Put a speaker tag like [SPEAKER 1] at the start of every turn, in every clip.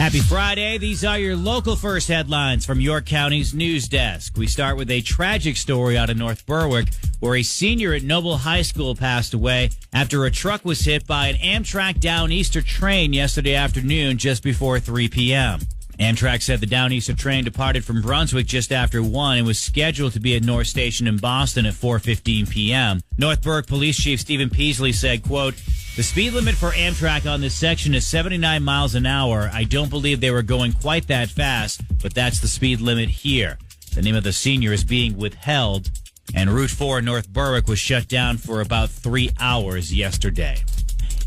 [SPEAKER 1] Happy Friday. These are your local first headlines from York County's news desk. We start with a tragic story out of North Berwick where a senior at Noble High School passed away after a truck was hit by an Amtrak Downeaster train yesterday afternoon just before 3 p.m. Amtrak said the Downeaster train departed from Brunswick just after 1 and was scheduled to be at North Station in Boston at 4:15 p.m. North Berwick Police Chief Stephen Peasley said, quote, "The speed limit for Amtrak on this section is 79 miles an hour. I don't believe they were going quite that fast, but that's the speed limit here." The name of the senior is being withheld, and Route 4 North Berwick was shut down for about 3 hours yesterday.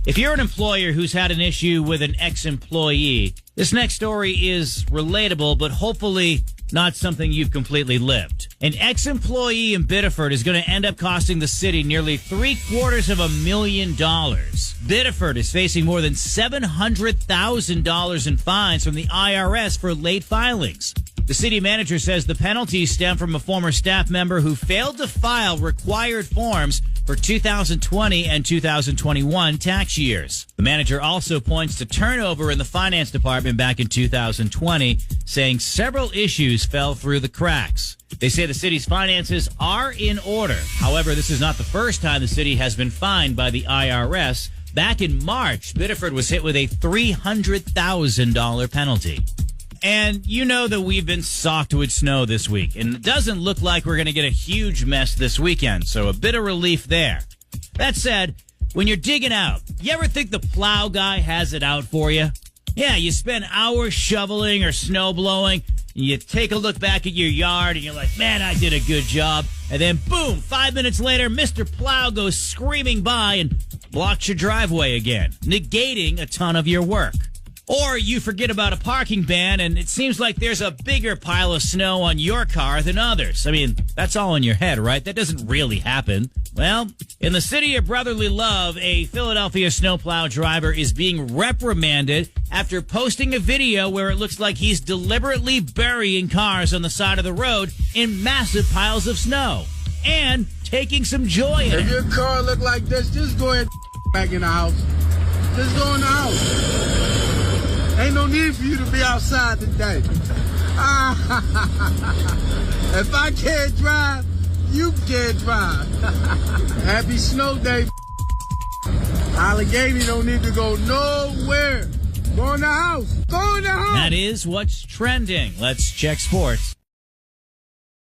[SPEAKER 1] If you're an employer who's had an issue with an ex-employee, this next story is relatable, but hopefully not something you've completely lived. An ex-employee in Biddeford is going to end up costing the city nearly $750,000. Biddeford is facing more than $700,000 in fines from the IRS for late filings. The city manager says the penalties stem from a former staff member who failed to file required forms for 2020 and 2021 tax years. The manager also points to turnover in the finance department back in 2020, saying several issues fell through the cracks. They say the city's finances are in order. However, this is not the first time the city has been fined by the IRS. Back in March, Biddeford was hit with a $300,000 penalty. And you know that we've been socked with snow this week, and it doesn't look like we're going to get a huge mess this weekend, so a bit of relief there. That said, when you're digging out, you ever think the plow guy has it out for you? Yeah, you spend hours shoveling or snow blowing, and you take a look back at your yard, and you're like, man, I did a good job. And then, boom, 5 minutes later, Mr. Plow goes screaming by and blocks your driveway again, negating a ton of your work. Or you forget about a parking ban, and it seems like there's a bigger pile of snow on your car than others. I mean, that's all in your head, right? That doesn't really happen. Well, in the city of brotherly love, a Philadelphia snowplow driver is being reprimanded after posting a video where it looks like he's deliberately burying cars on the side of the road in massive piles of snow and taking some joy in it.
[SPEAKER 2] If your car look like this, just go ahead and back in the house. Just go in the house. Ain't no need for you to be outside today. If I can't drive, you can't drive. Happy snow day. Allegheny don't need to go nowhere. Go in the house. Go in the house.
[SPEAKER 1] That is what's trending. Let's check sports.